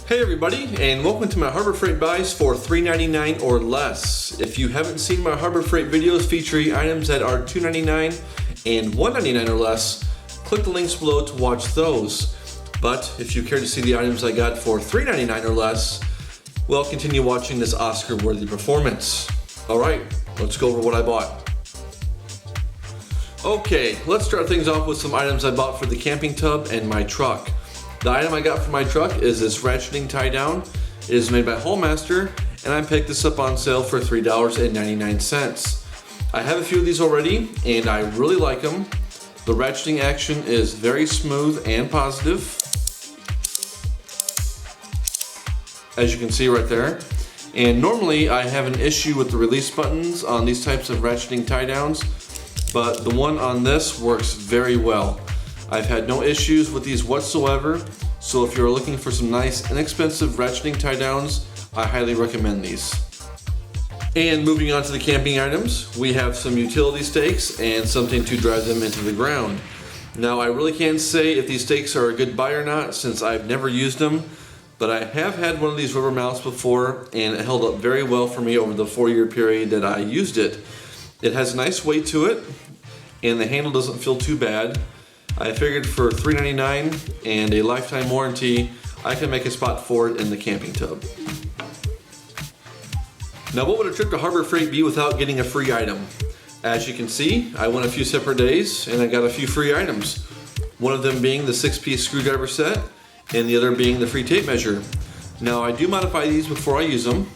Hey everybody, and welcome to my Harbor Freight buys for $3.99 or less. If you haven't seen my Harbor Freight videos featuring items that are $2.99 and $1.99 or less, click the links below to watch those. But if you care to see the items I got for $3.99 or less, well, continue watching this Oscar-worthy performance. Alright, let's go over what I bought. Okay, let's start things off with some items I bought for the camping tub and my truck. The item I got for my truck is this ratcheting tie down. It is made by Hallmaster, and I picked this up on sale for $3.99. I have a few of these already, and I really like them. The ratcheting action is very smooth and positive, as you can see right there. And normally I have an issue with the release buttons on these types of ratcheting tie downs, but the one on this works very well. I've had no issues with these whatsoever, so if you're looking for some nice inexpensive ratcheting tie downs, I highly recommend these. And moving on to the camping items, we have some utility stakes and something to drive them into the ground. Now I really can't say if these stakes are a good buy or not since I've never used them, but I have had one of these rubber mounts before and it held up very well for me over the 4-year period that I used it. It has a nice weight to it and the handle doesn't feel too bad. I figured for $3.99 and a lifetime warranty, I can make a spot for it in the camping tub. Now what would a trip to Harbor Freight be without getting a free item? As you can see, I went a few separate days and I got a few free items. One of them being the 6-piece screwdriver set and the other being the free tape measure. Now I do modify these before I use them.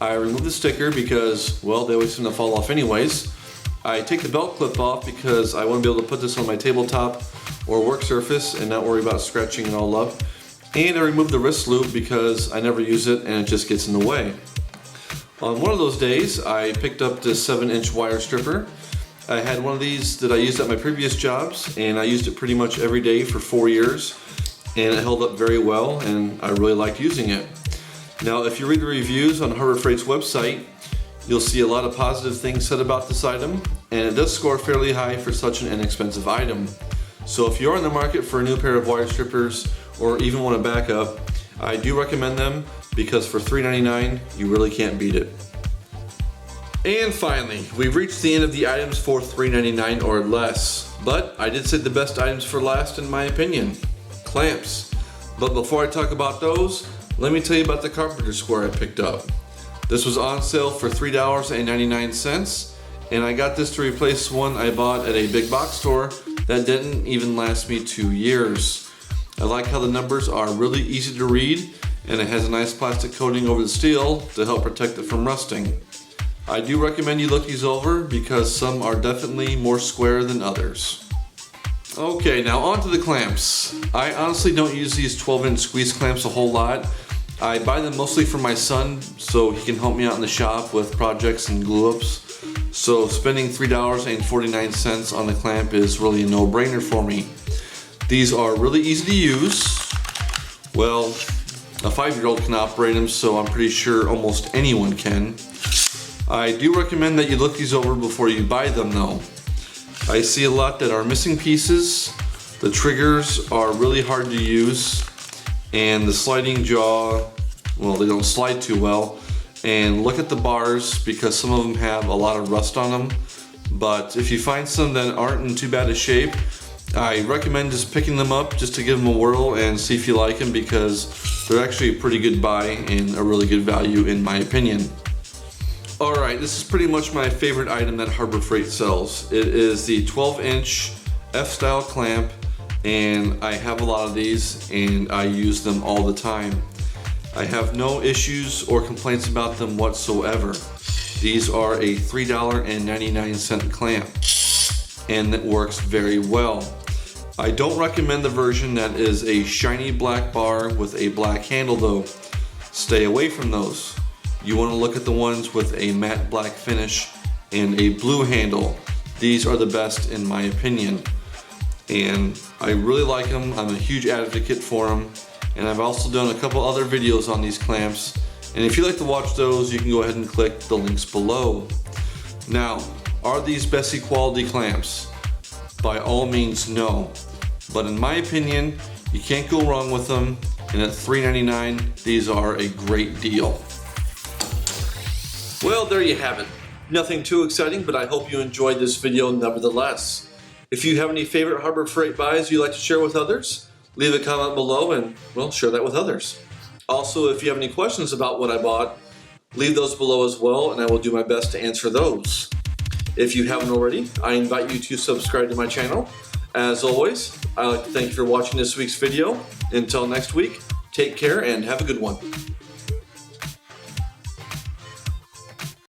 I remove the sticker because, well, they always seem to fall off anyways. I take the belt clip off because I want to be able to put this on my tabletop or work surface and not worry about scratching it all up. And I remove the wrist loop because I never use it and it just gets in the way. On one of those days, I picked up this 7-inch wire stripper. I had one of these that I used at my previous jobs and I used it pretty much every day for 4 years and it held up very well and I really liked using it. Now if you read the reviews on Harbor Freight's website, you'll see a lot of positive things said about this item, and it does score fairly high for such an inexpensive item. So if you're in the market for a new pair of wire strippers, or even want a backup, I do recommend them because for $3.99, you really can't beat it. And finally, we've reached the end of the items for $3.99 or less, but I did say the best items for last in my opinion, clamps. But before I talk about those, let me tell you about the carpenter square I picked up. This was on sale for $3.99 and I got this to replace one I bought at a big box store that didn't even last me 2 years. I like how the numbers are really easy to read and it has a nice plastic coating over the steel to help protect it from rusting. I do recommend you look these over because some are definitely more square than others. Okay, now on to the clamps. I honestly don't use these 12-inch squeeze clamps a whole lot. I buy them mostly for my son so he can help me out in the shop with projects and glue-ups. So spending $3.49 on the clamp is really a no-brainer for me. These are really easy to use. Well, a 5-year-old can operate them, so I'm pretty sure almost anyone can. I do recommend that you look these over before you buy them though. I see a lot that are missing pieces. The triggers are really hard to use. And the sliding jaw, well, they don't slide too well. And look at the bars because some of them have a lot of rust on them. But if you find some that aren't in too bad a shape, I recommend just picking them up just to give them a whirl and see if you like them because they're actually a pretty good buy and a really good value in my opinion. Alright, this is pretty much my favorite item that Harbor Freight sells. It is the 12-inch F-style clamp. And I have a lot of these and I use them all the time. I have no issues or complaints about them whatsoever. These are a $3.99 clamp and it works very well. I don't recommend the version that is a shiny black bar with a black handle though. Stay away from those. You want to look at the ones with a matte black finish and a blue handle. These are the best in my opinion. And I really like them. I'm a huge advocate for them. And I've also done a couple other videos on these clamps. And if you'd like to watch those, you can go ahead and click the links below. Now, are these Bessie quality clamps? By all means, no. But in my opinion, you can't go wrong with them. And at $3.99, these are a great deal. Well, there you have it. Nothing too exciting, but I hope you enjoyed this video nevertheless. If you have any favorite Harbor Freight buys you'd like to share with others, leave a comment below and, well, share that with others. Also, if you have any questions about what I bought, leave those below as well, and I will do my best to answer those. If you haven't already, I invite you to subscribe to my channel. As always, I'd like to thank you for watching this week's video. Until next week, take care and have a good one.